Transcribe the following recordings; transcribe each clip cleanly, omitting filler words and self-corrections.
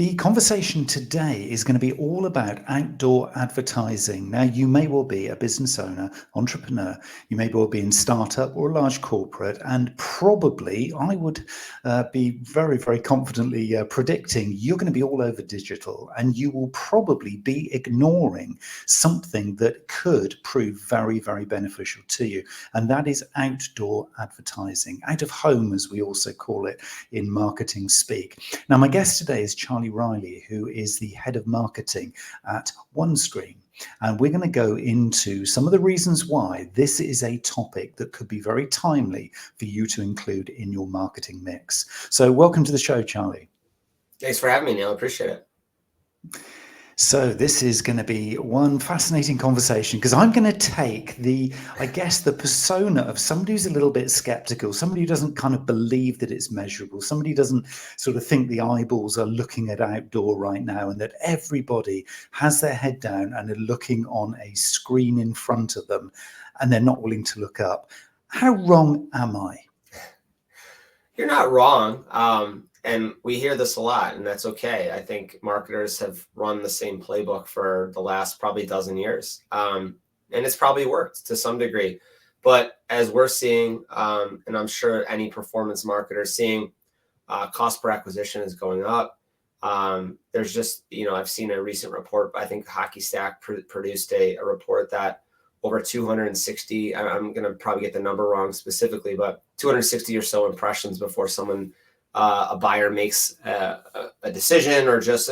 The conversation today is going to be all about outdoor advertising. Now, you may well be a business owner, entrepreneur, you may well be in startup or a large corporate, and probably I would be very, very confidently predicting you're going to be all over digital, and you will probably be ignoring something that could prove very, very beneficial to you, and that is outdoor advertising, out of home, as we also call it in marketing speak. Now, my guest today is Charlie Riley, who is the head of marketing at OneScreen. And we're going to go into some of the reasons why this is a topic that could be very timely for you to include in your marketing mix. So welcome to the show, Charlie. Thanks for having me, Neil. I appreciate it. So this is going to be one fascinating conversation because I'm going to take the persona of somebody who's a little bit skeptical, somebody who doesn't kind of believe that it's measurable, somebody who doesn't sort of think the eyeballs are looking at outdoor right now and that everybody has their head down and are looking on a screen in front of them and they're not willing to look up. How wrong am I? You're not wrong. And we hear this a lot, and that's okay. I think marketers have run the same playbook for the last probably dozen years. And it's probably worked to some degree. But as we're seeing, and I'm sure any performance marketer is seeing, cost per acquisition is going up. There's just, I've seen a recent report, I think Hockey Stack produced a report that over 260, I'm going to probably get the number wrong specifically, but 260 or so impressions before a buyer makes a decision or just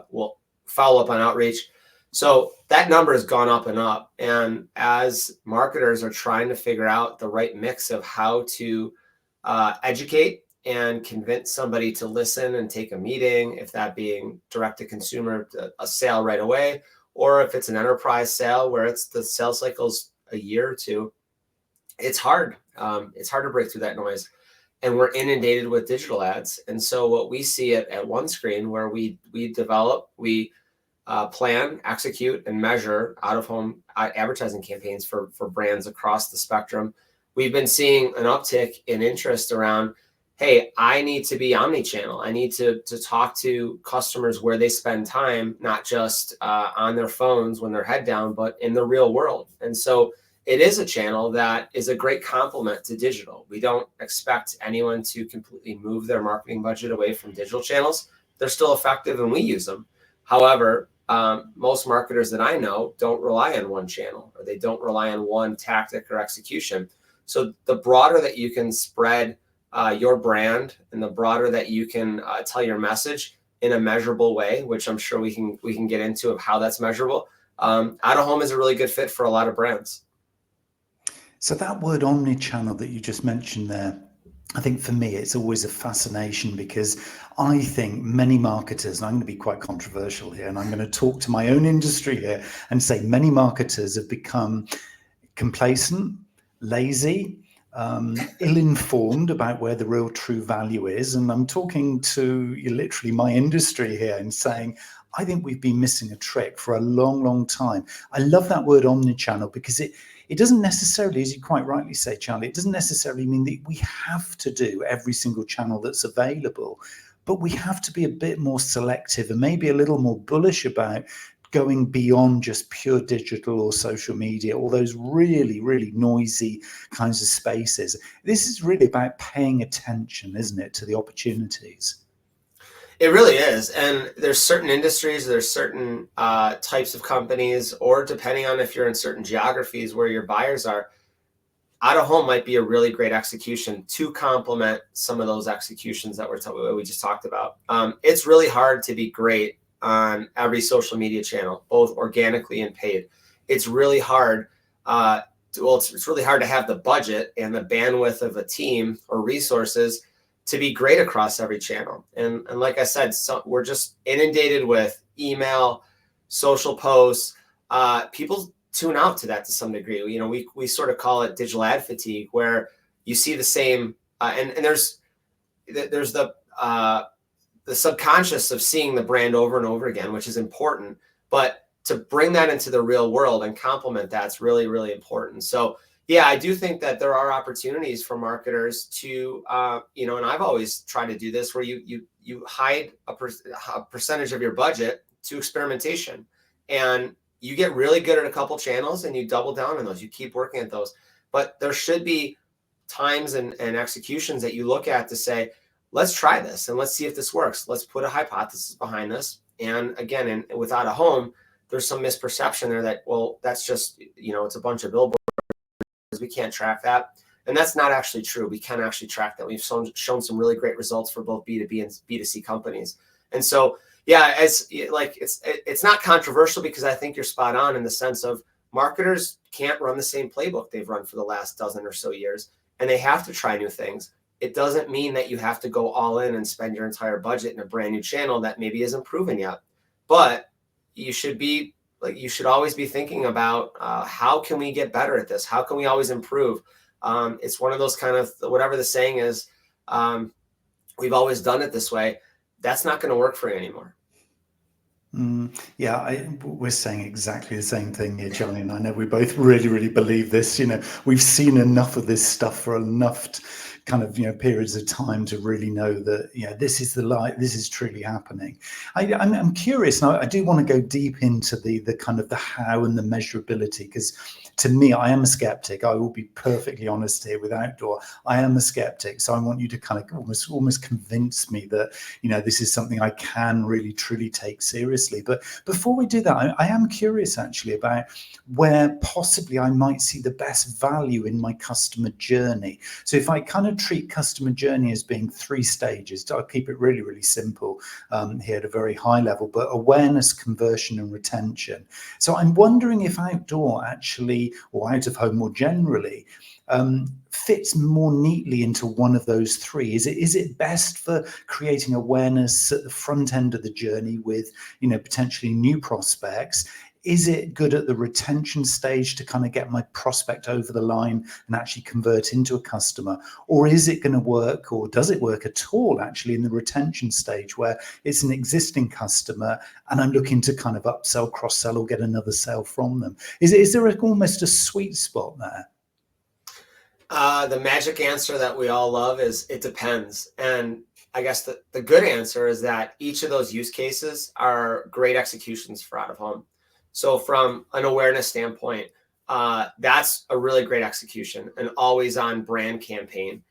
will follow up on outreach. So that number has gone up and up. And as marketers are trying to figure out the right mix of how to educate and convince somebody to listen and take a meeting, if that being direct to consumer, a sale right away, or if it's an enterprise sale where the sales cycle's a year or two, it's hard. It's hard to break through that noise. And we're inundated with digital ads. And so what we see at OneScreen, where we develop, we plan, execute, and measure out-of-home advertising campaigns for brands across the spectrum, we've been seeing an uptick in interest around, hey, I need to be omni-channel. I need to talk to customers where they spend time, not just on their phones when they're head down, but in the real world. And so it is a channel that is a great complement to digital. We don't expect anyone to completely move their marketing budget away from digital channels. They're still effective and we use them. However, most marketers that I know don't rely on one channel, or they don't rely on one tactic or execution. So the broader that you can spread your brand and the broader that you can tell your message in a measurable way, which I'm sure we can get into of how that's measurable, out of home is a really good fit for a lot of brands. So that word omni-channel that you just mentioned there, I think for me, it's always a fascination because I think many marketers, and I'm going to be quite controversial here, and I'm going to talk to my own industry here and say many marketers have become complacent, lazy, ill-informed about where the real true value is. And I'm talking to literally my industry here and saying, I think we've been missing a trick for a long, long time. I love that word omni-channel because it doesn't necessarily, as you quite rightly say, Charlie, it doesn't necessarily mean that we have to do every single channel that's available, but we have to be a bit more selective and maybe a little more bullish about going beyond just pure digital or social media, all those really, really noisy kinds of spaces. This is really about paying attention, isn't it, to the opportunities? It really is. And there's certain industries, there's certain types of companies, or depending on if you're in certain geographies where your buyers are, out of home might be a really great execution to complement some of those executions that we just talked about. It's really hard to be great on every social media channel, both organically and paid. It's really hard. It's really hard to have the budget and the bandwidth of a team or resources to be great across every channel. And like I said, we're just inundated with email, social posts. People tune out to that to some degree. We sort of call it digital ad fatigue, where you see the same, and there's the subconscious of seeing the brand over and over again, which is important. But to bring that into the real world and complement that's really, really important. So Yeah, I do think that there are opportunities for marketers to, and I've always tried to do this, where you hide a percentage of your budget to experimentation, and you get really good at a couple channels, and you double down on those. You keep working at those, but there should be times and executions that you look at to say, let's try this and let's see if this works. Let's put a hypothesis behind this. And again, with out of home, there's some misperception there that, well, that's just, it's a bunch of billboards. We can't track that. And that's not actually true. We can actually track that. We've shown some really great results for both B2B and B2C companies. And so, yeah, it's not controversial, because I think you're spot on in the sense of marketers can't run the same playbook they've run for the last dozen or so years, and they have to try new things. It doesn't mean that you have to go all in and spend your entire budget in a brand new channel that maybe isn't proven yet. But you should always be thinking about how can we get better at this? How can we always improve? It's one of those kind of, whatever the saying is, we've always done it this way. That's not going to work for you anymore. Yeah, we're saying exactly the same thing here, Johnny, and I know we both really, really believe this. We've seen enough of this stuff for enough kind of periods of time to really know that this is this is truly happening. I'm curious, and I do want to go deep into the kind of the how and the measurability, because to me, I am a skeptic. I will be perfectly honest here with Outdoor. I am a skeptic, so I want you to kind of almost convince me that this is something I can really truly take seriously. But before we do that, I am curious actually about where possibly I might see the best value in my customer journey. So if I kind of treat customer journey as being 3 stages, I'll keep it really, really simple here at a very high level, but awareness, conversion, and retention. So I'm wondering if Outdoor actually, or out of home more generally, fits more neatly into one of those 3. Is it best for creating awareness at the front end of the journey with potentially new prospects? Is it good at the retention stage to kind of get my prospect over the line and actually convert into a customer? Or is it going to work, or does it work at all actually in the retention stage, where it's an existing customer and I'm looking to kind of upsell, cross-sell, or get another sale from them? Is there almost a sweet spot there? The magic answer that we all love is it depends. And I guess the good answer is that each of those use cases are great executions for out of home. So from an awareness standpoint, that's a really great execution, an always on brand campaign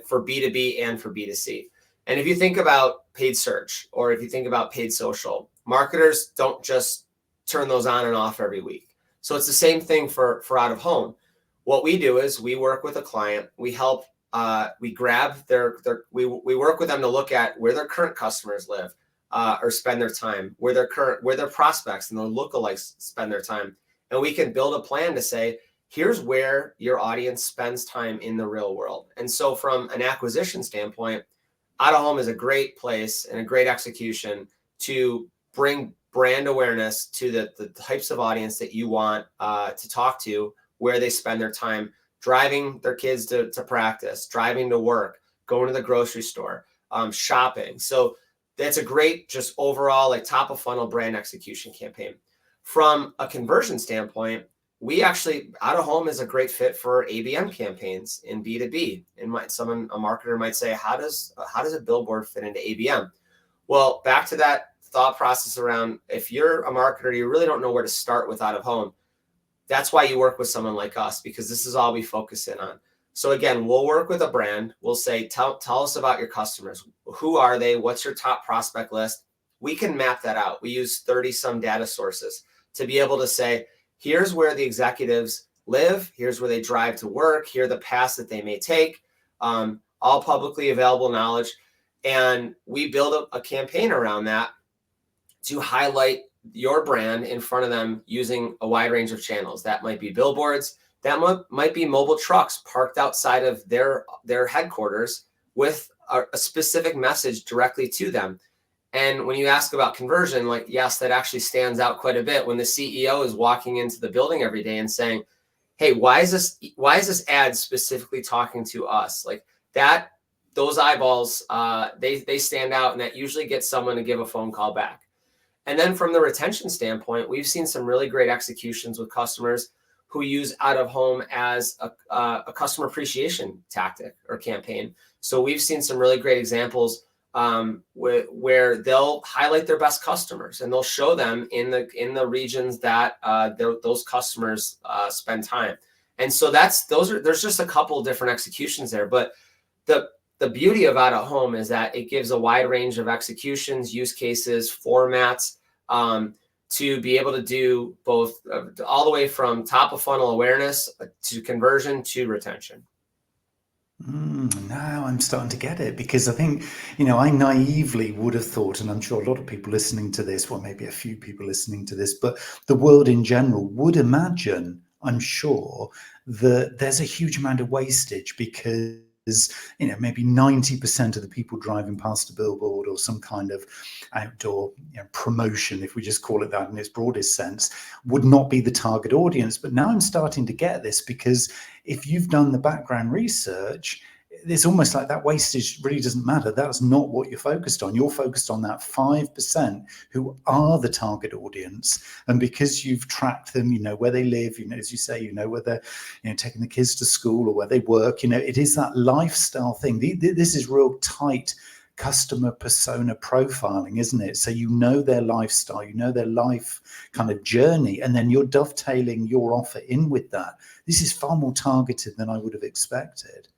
for B2B and for B2C. And if you think about paid search, or if you think about paid social, marketers don't just turn those on and off every week. So it's the same thing for out of home. What we do is we work with a client, we help, we grab we work with them to look at where their current customers live. Or spend their time, where their prospects and their lookalikes spend their time. And we can build a plan to say, here's where your audience spends time in the real world. And so from an acquisition standpoint, out of home is a great place and a great execution to bring brand awareness to the types of audience that you want to talk to, where they spend their time driving their kids to practice, driving to work, going to the grocery store, shopping. So that's a great, just overall, like top of funnel brand execution campaign. From a conversion standpoint, we actually, out of home is a great fit for ABM campaigns in B2B. And a marketer might say, how does a billboard fit into ABM? Well, back to that thought process around, if you're a marketer, you really don't know where to start with out of home. That's why you work with someone like us, because this is all we focus in on. So again, we'll work with a brand. We'll say, tell us about your customers. Who are they? What's your top prospect list? We can map that out. We use 30 some data sources to be able to say, here's where the executives live. Here's where they drive to work. Here are the paths that they may take. All publicly available knowledge. And we build a campaign around that to highlight your brand in front of them using a wide range of channels. That might be billboards. That might be mobile trucks parked outside of their headquarters with a specific message directly to them. And when you ask about conversion, like, yes, that actually stands out quite a bit when the CEO is walking into the building every day and saying, hey, why is this ad specifically talking to us? Like that, those eyeballs, they stand out, and that usually gets someone to give a phone call back. And then from the retention standpoint, we've seen some really great executions with customers who use out of home as a customer appreciation tactic or campaign. So we've seen some really great examples where they'll highlight their best customers and they'll show them in the regions that those customers spend time. And so there's just a couple of different executions there. But the beauty of out of home is that it gives a wide range of executions, use cases, formats, to be able to do both all the way from top of funnel awareness to conversion to retention. Now I'm starting to get it, because I think, I naively would have thought, and I'm sure a lot of people listening to this, well, maybe a few people listening to this, but the world in general would imagine, I'm sure, that there's a huge amount of wastage because maybe 90% of the people driving past a billboard or some kind of outdoor promotion, if we just call it that in its broadest sense, would not be the target audience. But now I'm starting to get this, because if you've done the background research, it's almost like that wastage really doesn't matter. That's not what you're focused on. You're focused on that 5% who are the target audience. And because you've tracked them, where they live, as you say, where they're taking the kids to school or where they work, it is that lifestyle thing. This is real tight customer persona profiling, isn't it? So their lifestyle, their life kind of journey, and then you're dovetailing your offer in with that. This is far more targeted than I would have expected.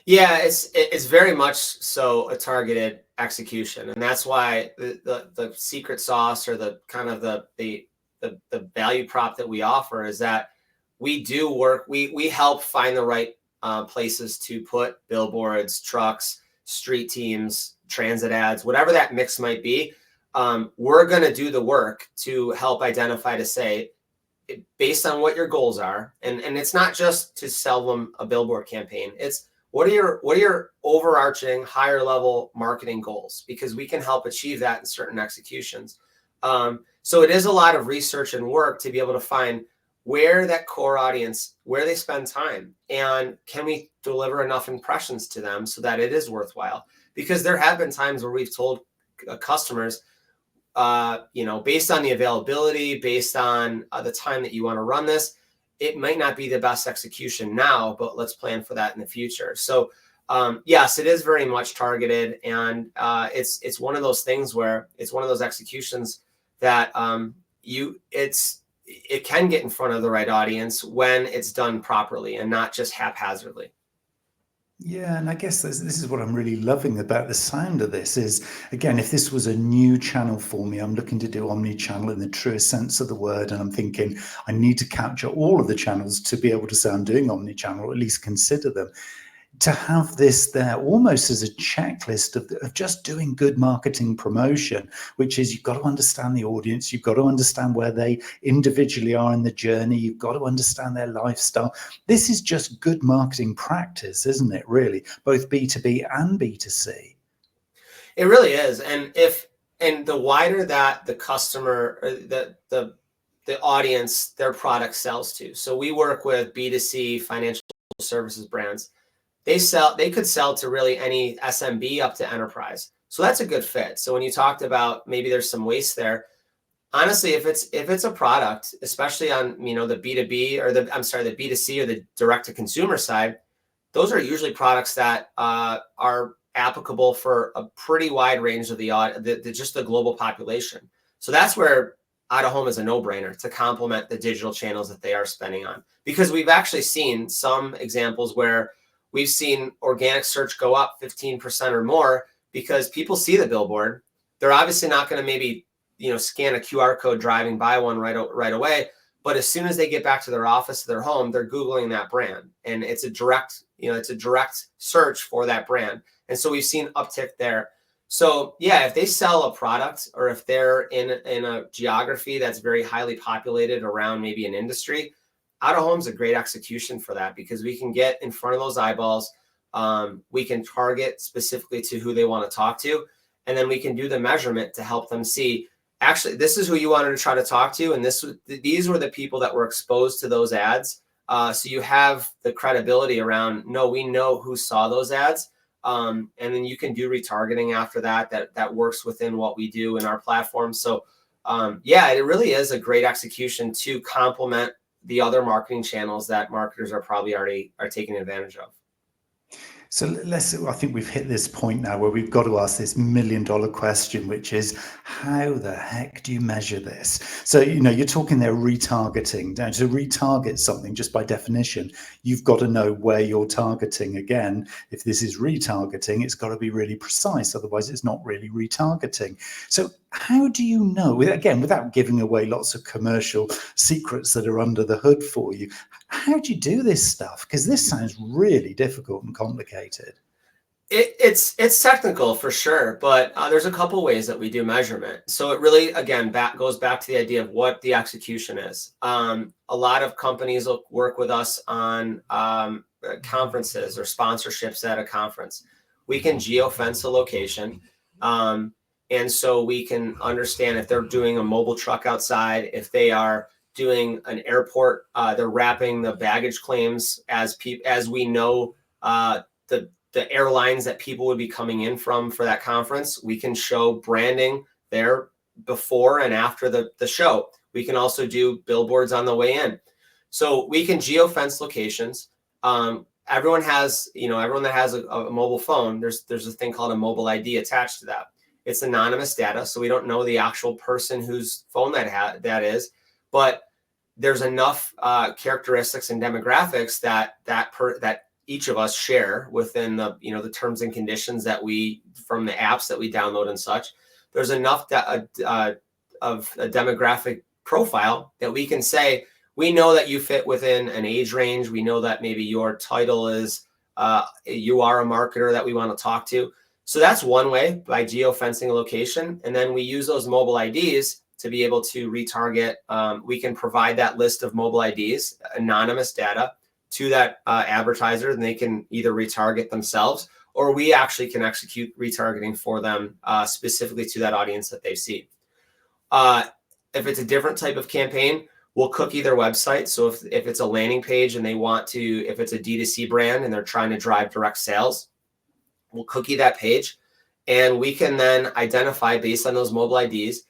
Yeah, it's very much so a targeted execution, and that's why the secret sauce, or the kind of the value prop that we offer, is that we do work. We help find the right places to put billboards, trucks, street teams, transit ads, whatever that mix might be. We're going to do the work to help identify, to say, based on what your goals are, and it's not just to sell them a billboard campaign. It's what are your overarching higher level marketing goals? Because we can help achieve that in certain executions. So it is a lot of research and work to be able to find where that core audience, where they spend time, and can we deliver enough impressions to them so that it is worthwhile? Because there have been times where we've told customers, based on the availability, based on the time that you want to run this, it might not be the best execution now, but let's plan for that in the future. So yes, it is very much targeted, and it's one of those things where it's one of those executions that it can get in front of the right audience when it's done properly and not just haphazardly. Yeah, and I guess this is what I'm really loving about the sound of this is, again, if this was a new channel for me, I'm looking to do omni-channel in the truest sense of the word, and I'm thinking I need to capture all of the channels to be able to say I'm doing omni-channel, or at least consider them. To have this there almost as a checklist of just doing good marketing promotion, which is, you've got to understand the audience, you've got to understand where they individually are in the journey, you've got to understand their lifestyle. This is just good marketing practice, isn't it, really? Both B2B and B2C. It really is. And the wider that the customer, or the audience, their product sells to. So we work with B2C financial services brands. They could sell to really any SMB up to enterprise. So that's a good fit. So when you talked about maybe there's some waste there, honestly, if it's a product, especially on the B2B or the B2C or the direct to consumer side, those are usually products that are applicable for a pretty wide range of just the global population. So that's where out of home is a no-brainer to complement the digital channels that they are spending on, because we've actually seen some examples where we've seen organic search go up 15% or more because people see the billboard. They're obviously not going to maybe, scan a QR code driving by one right away. But as soon as they get back to their office, their home, they're Googling that brand, and it's a direct search for that brand. And so we've seen uptick there. So yeah, if they sell a product, or if they're in a geography that's very highly populated around maybe an industry, out of home is a great execution for that, because we can get in front of those eyeballs. We can target specifically to who they want to talk to, and then we can do the measurement to help them see, actually, this is who you wanted to try to talk to, and these were the people that were exposed to those ads. So you have the credibility around, no, we know who saw those ads, and then you can do retargeting after that works within what we do in our platform. So yeah, it really is a great execution to complement the other marketing channels that marketers are probably already are taking advantage of. So I think we've hit this point now where we've got to ask this $1,000,000 question, which is, how the heck do you measure this? So, you're talking there retargeting. Now, to retarget something, just by definition, you've got to know where you're targeting. Again, if this is retargeting, it's got to be really precise. Otherwise, it's not really retargeting. So how do you know, again, without giving away lots of commercial secrets that are under the hood for you, how do you do this stuff? Because this sounds really difficult and complicated. It's technical for sure, but there's a couple ways that we do measurement. So it really, again, goes back to the idea of what the execution is. A lot of companies will work with us on conferences or sponsorships at a conference. We can geofence a location. And so we can understand if they're doing a mobile truck outside, if they are doing an airport, they're wrapping the baggage claims as we know the airlines that people would be coming in from for that conference. We can show branding there before and after the show. We can also do billboards on the way in. So we can geofence locations. Everyone that has a mobile phone, there's a thing called a mobile ID attached to that. It's anonymous data, so we don't know the actual person whose phone that is, but there's enough characteristics and demographics that each of us share within the terms and conditions that from the apps that we download and such. There's enough of a demographic profile that we can say, we know that you fit within an age range. We know that maybe your title is you are a marketer that we want to talk to. So that's one way, by geofencing a location. And then we use those mobile IDs to be able to retarget. We can provide that list of mobile IDs, anonymous data, to that advertiser, and they can either retarget themselves, or we actually can execute retargeting for them specifically to that audience that they see. If it's a different type of campaign, we'll cookie their website. So if it's a landing page and if it's a D2C brand and they're trying to drive direct sales, we'll cookie that page, and we can then identify, based on those mobile IDs,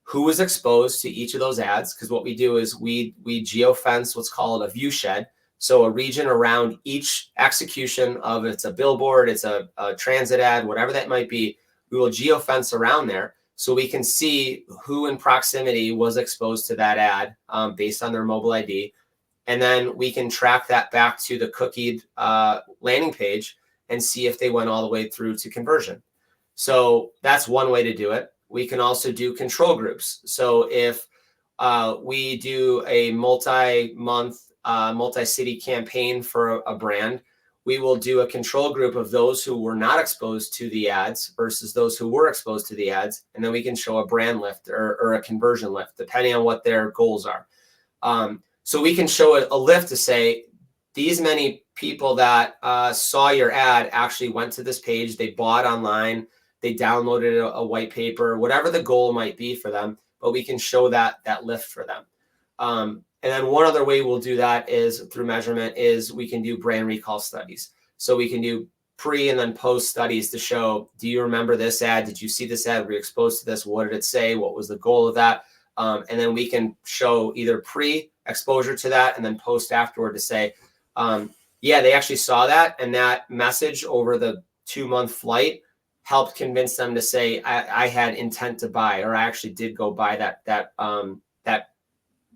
who was exposed to each of those ads. Because what we do is we geofence what's called a view shed. So a region around each execution of, it's a billboard, it's a transit ad, whatever that might be, we will geofence around there so we can see who in proximity was exposed to that ad based on their mobile ID. And then we can track that back to the cookied landing page and see if they went all the way through to conversion. So that's one way to do it. We can also do control groups. So if we do a multi-month, multi-city campaign for a brand, we will do a control group of those who were not exposed to the ads versus those who were exposed to the ads. And then we can show a brand lift or a conversion lift, depending on what their goals are. So we can show a lift to say, these many people that saw your ad actually went to this page, they bought online, they downloaded a white paper, whatever the goal might be for them, but we can show that lift for them. And then one other way we'll do that is through measurement is we can do brand recall studies. So we can do pre and then post studies to show, do you remember this ad? Did you see this ad? Were you exposed to this? What did it say? What was the goal of that? And then we can show either pre-exposure to that and then post afterward to say, yeah, they actually saw that, and that message over the 2-month flight helped convince them to say, I had intent to buy, or I actually did go buy that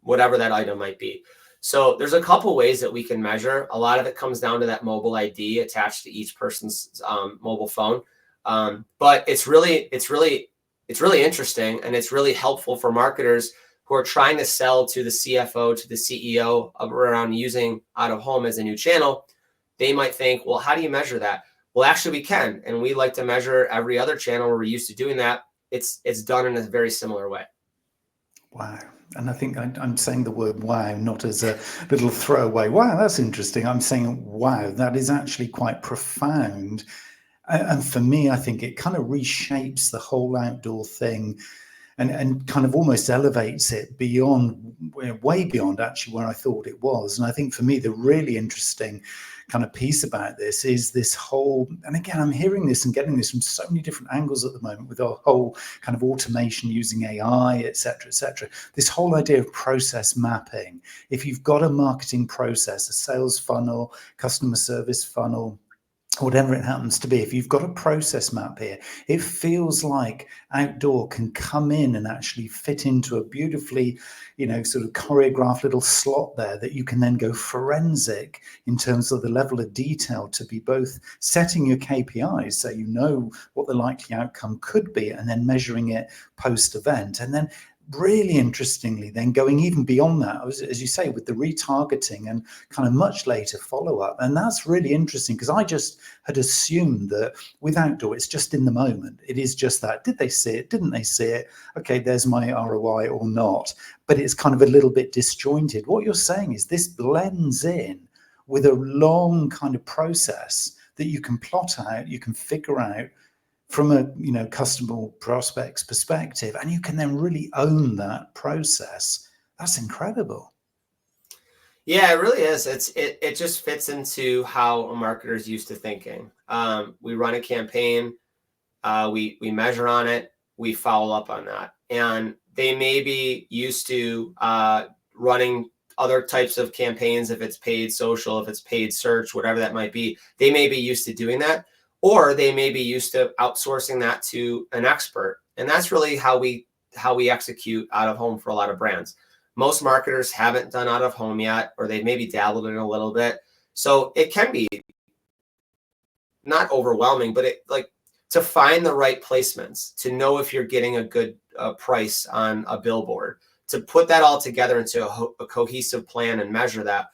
whatever that item might be. So there's a couple ways that we can measure. A lot of it comes down to that mobile ID attached to each person's mobile phone. But it's really interesting, and it's really helpful for marketers who are trying to sell to the CFO, to the CEO around using out of home as a new channel. They might think, well, how do you measure that? Well, actually we can. And we like to measure every other channel where we're used to doing that. It's done in a very similar way. Wow. And I think I'm saying the word wow, not as a little throwaway. Wow, that's interesting. I'm saying, wow, that is actually quite profound. And for me, I think it kind of reshapes the whole outdoor thing and kind of almost elevates it beyond, way beyond actually where I thought it was. And I think for me, the really interesting kind of piece about this is this whole, and again, I'm hearing this and getting this from so many different angles at the moment with our whole kind of automation using AI, et cetera, this whole idea of process mapping. If you've got a marketing process, a sales funnel, customer service funnel, whatever it happens to be, if you've got a process map here, it feels like outdoor can come in and actually fit into a beautifully, sort of choreographed little slot there that you can then go forensic in terms of the level of detail to be both setting your KPIs so you know what the likely outcome could be, and then measuring it post event. And then really interestingly, then going even beyond that, as you say, with the retargeting and kind of much later follow-up. And that's really interesting, because I just had assumed that with outdoor, it's just in the moment. It is just that. Did they see it? Didn't they see it? Okay, there's my ROI or not. But it's kind of a little bit disjointed. What you're saying is this blends in with a long kind of process that you can plot out, you can figure out from a customer prospect's perspective, and you can then really own that process. That's incredible. Yeah, it really is. It just fits into how a marketer's used to thinking. We run a campaign, we measure on it, we follow up on that, and they may be used to running other types of campaigns. If it's paid social, if it's paid search, whatever that might be, they may be used to doing that. Or they may be used to outsourcing that to an expert. And that's really how we execute out of home for a lot of brands. Most marketers haven't done out of home yet, or they've maybe dabbled in a little bit. So it can be not overwhelming, but to find the right placements, to know if you're getting a good price on a billboard, to put that all together into a cohesive plan and measure that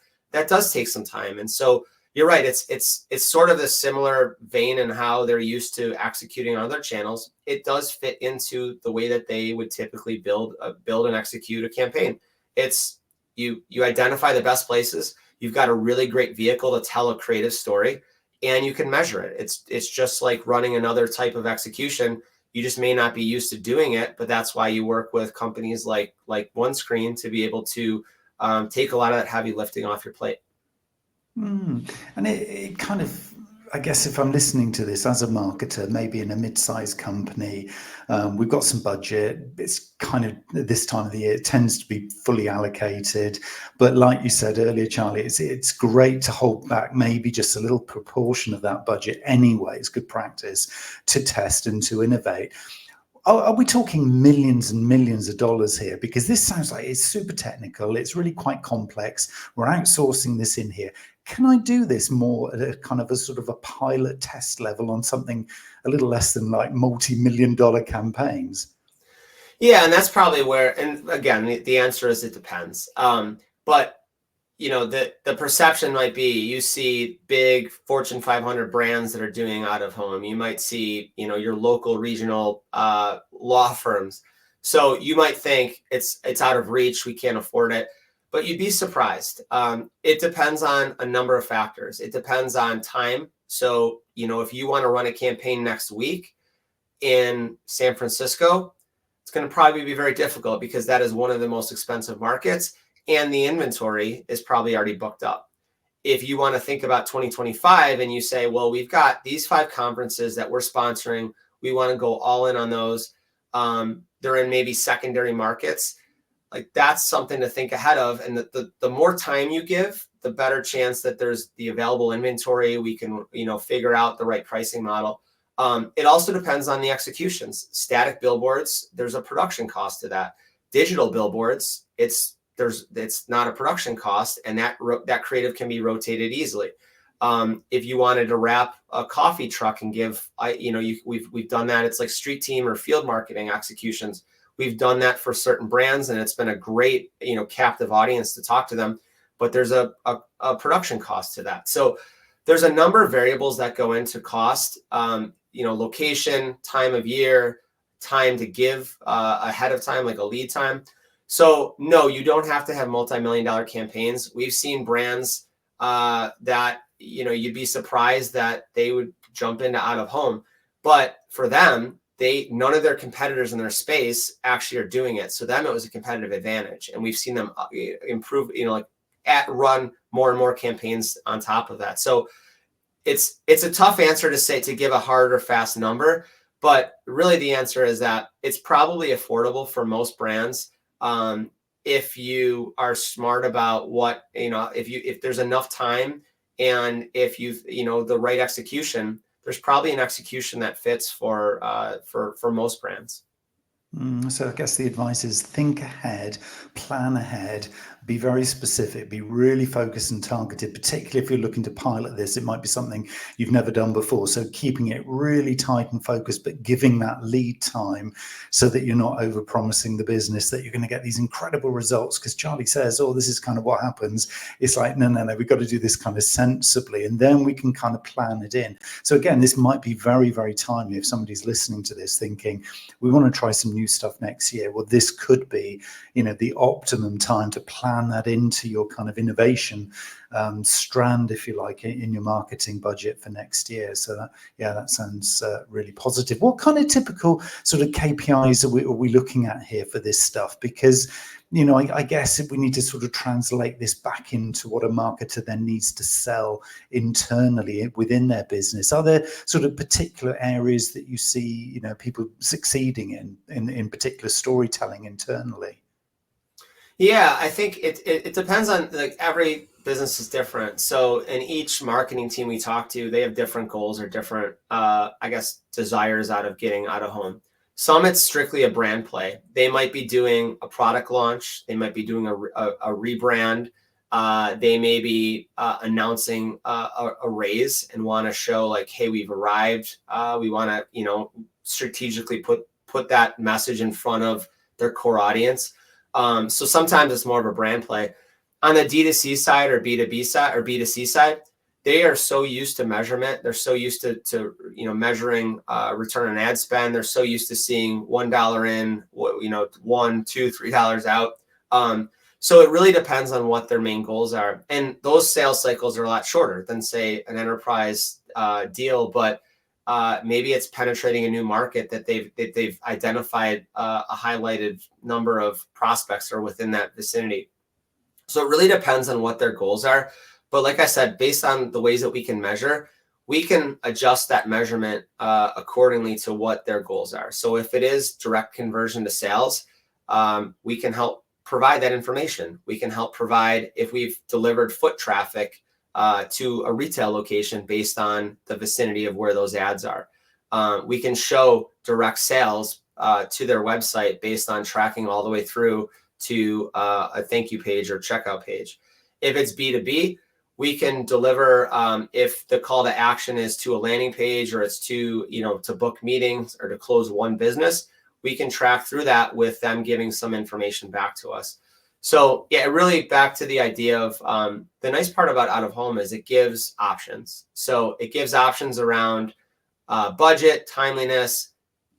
does take some time. And so you're right. It's sort of a similar vein in how they're used to executing on other channels. It does fit into the way that they would typically build and execute a campaign. It's you identify the best places. You've got a really great vehicle to tell a creative story, and you can measure it. It's just like running another type of execution. You just may not be used to doing it, but that's why you work with companies like OneScreen to be able to take a lot of that heavy lifting off your plate. And it kind of, I guess if I'm listening to this as a marketer, maybe in a mid-sized company, we've got some budget. It's kind of this time of the year, it tends to be fully allocated. But like you said earlier, Charlie, it's great to hold back maybe just a little proportion of that budget anyway. It's good practice to test and to innovate. Are we talking millions and millions of dollars here? Because this sounds like it's super technical. It's really quite complex. We're outsourcing this in here. Can I do this more at a kind of a sort of a pilot test level on something a little less than like multi-million-dollar campaigns? Yeah, and that's probably where, and again, the answer is it depends. But the perception might be, you see big Fortune 500 brands that are doing out of home. You might see, your local regional law firms. So you might think it's out of reach. We can't afford it. But you'd be surprised. It depends on a number of factors. It depends on time. So, if you want to run a campaign next week in San Francisco, it's going to probably be very difficult, because that is one of the most expensive markets, and the inventory is probably already booked up. If you want to think about 2025 and you say, well, we've got these 5 conferences that we're sponsoring, we want to go all in on those. They're in maybe secondary markets. Like, that's something to think ahead of. And the more time you give, the better chance that there's the available inventory. We can, figure out the right pricing model. It also depends on the executions. Static billboards, there's a production cost to that. Digital billboards, it's not a production cost, and that creative can be rotated easily. If you wanted to wrap a coffee truck and give, we've done that. It's like street team or field marketing executions. We've done that for certain brands, and it's been a great, captive audience to talk to them. But there's a production cost to that. So there's a number of variables that go into cost. Location, time of year, time to give ahead of time, like a lead time. So no, you don't have to have multi-million-dollar campaigns. We've seen brands that, you'd be surprised that they would jump into out of home, but for them, none of their competitors in their space actually are doing it. So them, it was a competitive advantage, and we've seen them improve, run more and more campaigns on top of that. So it's a tough answer to say, to give a hard or fast number, but really the answer is that it's probably affordable for most brands. If you are smart about what, if there's enough time, and if you've, the right execution, there's probably an execution that fits for most brands. So I guess the advice is think ahead, plan ahead, be very specific, be really focused and targeted, particularly if you're looking to pilot this. It might be something you've never done before. So keeping it really tight and focused, but giving that lead time so that you're not over promising the business that you're going to get these incredible results. Because Charlie says, oh, this is kind of what happens. It's like, no, we've got to do this kind of sensibly, and then we can kind of plan it in. So again, this might be very, very timely if somebody's listening to this thinking, we want to try some new stuff next year. Well, this could be, the optimum time to plan that into your kind of innovation strand, if you like, in your marketing budget for next year. So that sounds really positive. What kind of typical sort of KPIs are we looking at here for this stuff? Because I guess if we need to sort of translate this back into what a marketer then needs to sell internally within their business. Are there sort of particular areas that you see, people succeeding in particular storytelling internally? Yeah, I think it depends on, like, every business is different. So in each marketing team we talk to, they have different goals or different, desires out of getting out of home. Some, it's strictly a brand play. They might be doing a product launch. They might be doing a rebrand. They may be announcing a raise and want to show, like, hey, we've arrived. We want to, strategically put that message in front of their core audience. So sometimes it's more of a brand play. On the D2C side or B2B side or B2C side, they are so used to measurement. They're so used to measuring return on ad spend. They're so used to seeing $1 in, $1, $2, $3 out. So it really depends on what their main goals are. And those sales cycles are a lot shorter than, say, an enterprise deal, but maybe it's penetrating a new market that they've identified a highlighted number of prospects are within that vicinity. So it really depends on what their goals are. But like I said, based on the ways that we can measure, we can adjust that measurement accordingly to what their goals are. So if it is direct conversion to sales, we can help provide that information. We can help provide if we've delivered foot traffic to a retail location based on the vicinity of where those ads are. We can show direct sales to their website based on tracking all the way through to a thank you page or checkout page. If it's B2B, we can deliver if the call to action is to a landing page or it's to, to book meetings or to close one business, we can track through that with them giving some information back to us. So yeah, really back to the idea of the nice part about out of home is it gives options. So it gives options around budget, timeliness,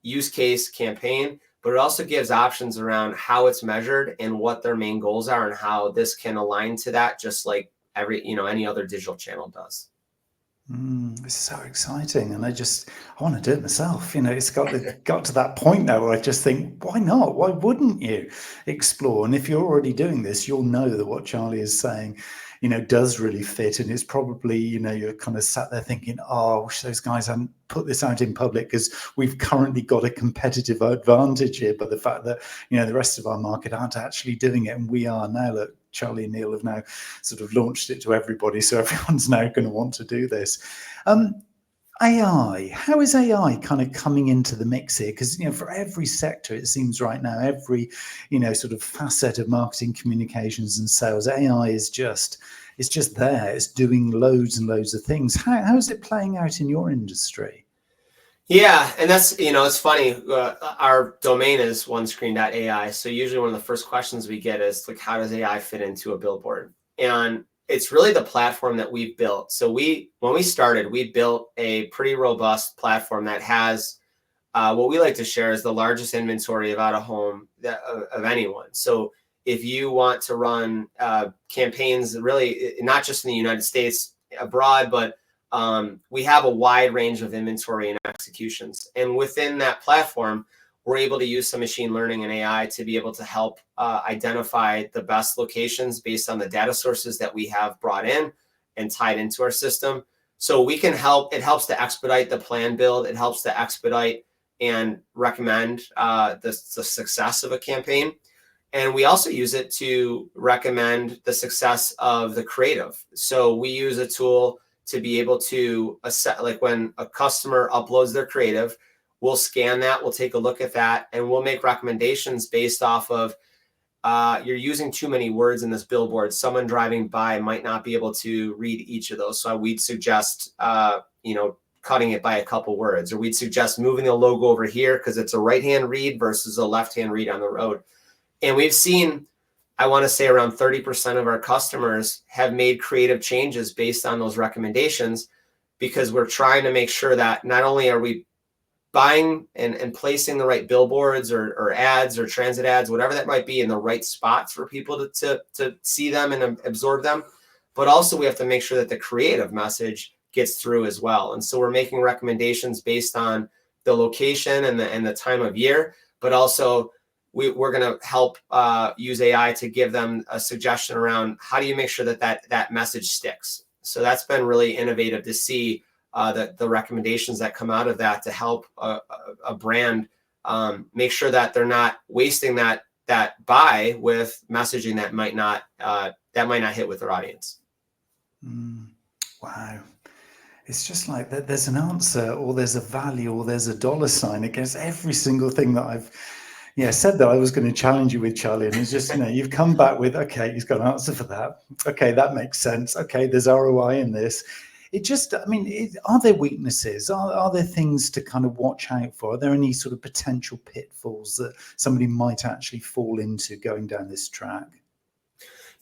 use case, campaign, but it also gives options around how it's measured and what their main goals are and how this can align to that, just like any other digital channel does. It's so exciting, and I want to do it myself. It's got to that point now where I just think, why not? Why wouldn't you explore? And if you're already doing this, you'll know that what Charlie is saying, does really fit. And it's probably, you're kind of sat there thinking, oh, I wish those guys hadn't put this out in public because we've currently got a competitive advantage here by the fact that, the rest of our market aren't actually doing it. And we are now. Look, Charlie and Neil have now sort of launched it to everybody. So everyone's now going to want to do this. AI, how is AI kind of coming into the mix here? Because, for every sector, it seems right now, every, sort of facet of marketing, communications and sales, AI is just there. It's doing loads and loads of things. How is it playing out in your industry? Yeah, and that's, it's funny. Our domain is onescreen.ai. So usually one of the first questions we get is, like, how does AI fit into a billboard? And it's really the platform that we've built. So when we started, we built a pretty robust platform that has what we like to share is the largest inventory of out of home of anyone. So if you want to run campaigns, really not just in the United States, abroad, but we have a wide range of inventory and executions. And within that platform, we're able to use some machine learning and AI to be able to help identify the best locations based on the data sources that we have brought in and tied into our system. So we can help, it helps to expedite the plan build. It helps to expedite and recommend the success of a campaign. And we also use it to recommend the success of the creative. So we use a tool to be able to assess, like when a customer uploads their creative, we'll scan that, we'll take a look at that, and we'll make recommendations based off of you're using too many words in this billboard. Someone driving by might not be able to read each of those. So we'd suggest, cutting it by a couple words, or we'd suggest moving the logo over here because it's a right-hand read versus a left-hand read on the road. And we've seen, I want to say around 30% of our customers have made creative changes based on those recommendations, because we're trying to make sure that not only are we buying and placing the right billboards or ads or transit ads, whatever that might be, in the right spots for people to see them and absorb them, but also we have to make sure that the creative message gets through as well. And so we're making recommendations based on the location and the time of year, but also we're going to help use AI to give them a suggestion around how do you make sure that message sticks. So that's been really innovative to see the recommendations that come out of that to help a brand make sure that they're not wasting that buy with messaging that might not hit with their audience. Wow. It's just like that. There's an answer, or there's a value, or there's a dollar sign against every single thing that I've said that I was going to challenge you with, Charlie. And it's just, you've come back with, okay, he's got an answer for that. Okay, that makes sense. Okay, there's ROI in this. It just, are there weaknesses? Are there things to kind of watch out for? Are there any sort of potential pitfalls that somebody might actually fall into going down this track?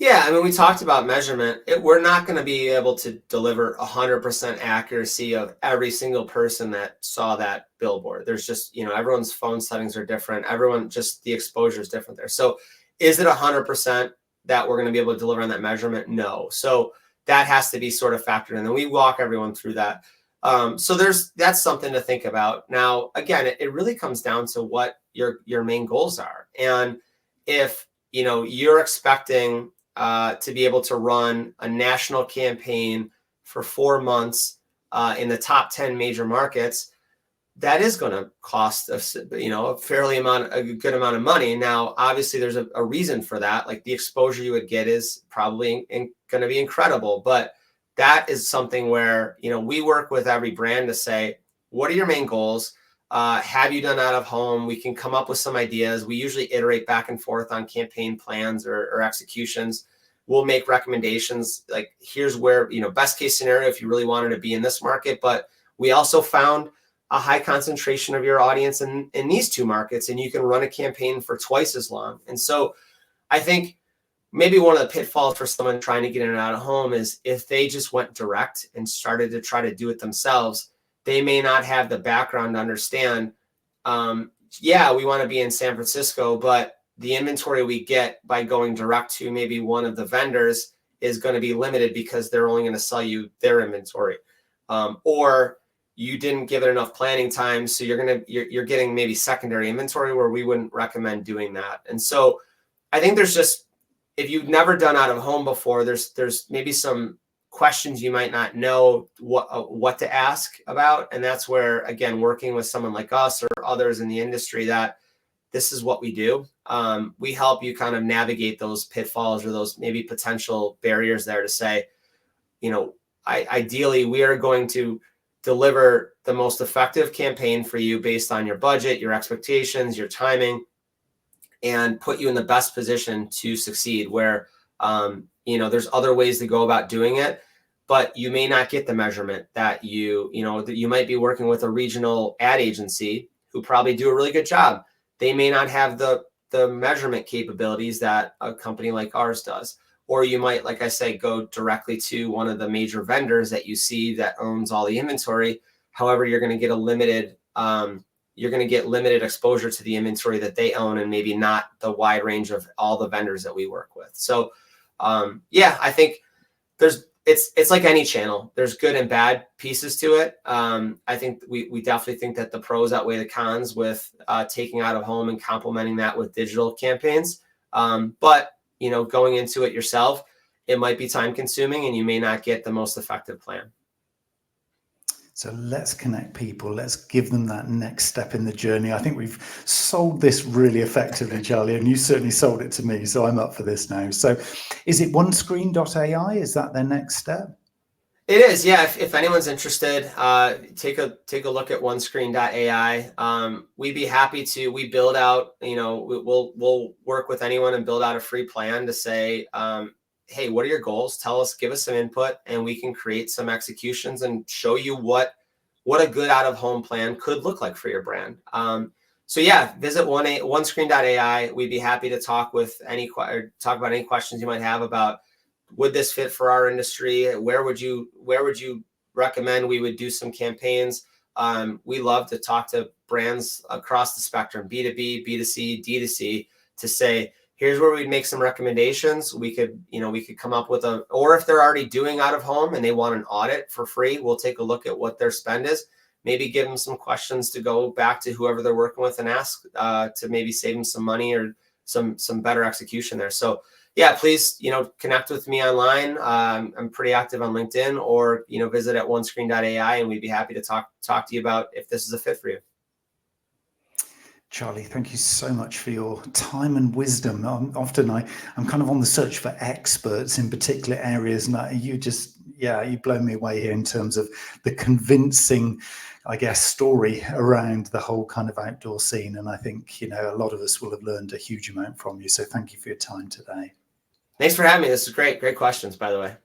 Yeah, we talked about measurement. We're not going to be able to deliver 100% accuracy of every single person that saw that billboard. There's just, everyone's phone settings are different. The exposure is different there. So is it 100% that we're going to be able to deliver on that measurement? No. So that has to be sort of factored in. And we walk everyone through that. So that's something to think about. Now, again, it really comes down to what your main goals are. And if, you're expecting to be able to run a national campaign for 4 months in the top 10 major markets, that is going to cost us, a good amount of money. Now, obviously, there's a reason for that. Like the exposure you would get is probably going to be incredible, but that is something where we work with every brand to say, what are your main goals? Have you done out of home? We can come up with some ideas. We usually iterate back and forth on campaign plans or executions. We'll make recommendations like, here's where, best case scenario if you really wanted to be in this market. But we also found a high concentration of your audience in these two markets, and you can run a campaign for twice as long. And so I think maybe one of the pitfalls for someone trying to get in and out of home is if they just went direct and started to try to do it themselves, they may not have the background to understand, we want to be in San Francisco, but the inventory we get by going direct to maybe one of the vendors is going to be limited because they're only going to sell you their inventory. Or you didn't give it enough planning time, so you're getting maybe secondary inventory where we wouldn't recommend doing that. And so I think there's just, if you've never done out of home before, there's maybe some questions you might not know what to ask about. And that's where, again, working with someone like us or others in the industry, that this is what we do. We help you kind of navigate those pitfalls or those maybe potential barriers there to say, ideally we are going to deliver the most effective campaign for you based on your budget, your expectations, your timing, and put you in the best position to succeed where, there's other ways to go about doing it, but you may not get the measurement that you might be working with a regional ad agency who probably do a really good job. They may not have the measurement capabilities that a company like ours does. Or you might, like I say, go directly to one of the major vendors that you see that owns all the inventory. However, you're going to get limited exposure to the inventory that they own, and maybe not the wide range of all the vendors that we work with. So, I think it's like any channel. There's good and bad pieces to it. I think we definitely think that the pros outweigh the cons with taking out of home and complementing that with digital campaigns. But going into it yourself, it might be time consuming and you may not get the most effective plan. So let's connect people. Let's give them that next step in the journey. I think we've sold this really effectively, Charlie, and you certainly sold it to me. So I'm up for this now. So is it OneScreen.ai? Is that their next step? It is, yeah. If anyone's interested, take a look at OneScreen.ai. We'd be happy to. We build out. We'll work with anyone and build out a free plan to say, hey, what are your goals? Tell us, give us some input, and we can create some executions and show you what a good out of home plan could look like for your brand. So yeah, visit OneScreen.ai. We'd be happy to talk about any questions you might have about, would this fit for our industry? Where would you recommend we would do some campaigns? We love to talk to brands across the spectrum, B2B, B2C, D2C, to say, here's where we'd make some recommendations. We could come up with or if they're already doing out of home and they want an audit for free, we'll take a look at what their spend is. Maybe give them some questions to go back to whoever they're working with and ask to maybe save them some money or some better execution there. So yeah, please, connect with me online. I'm pretty active on LinkedIn, or, visit at OneScreen.ai, and we'd be happy to talk to you about if this is a fit for you. Charlie, thank you so much for your time and wisdom. Often I'm kind of on the search for experts in particular areas, and you blow me away here in terms of the convincing, I guess, story around the whole kind of outdoor scene. And I think, a lot of us will have learned a huge amount from you. So thank you for your time today. Thanks for having me. This is great. Great questions, by the way.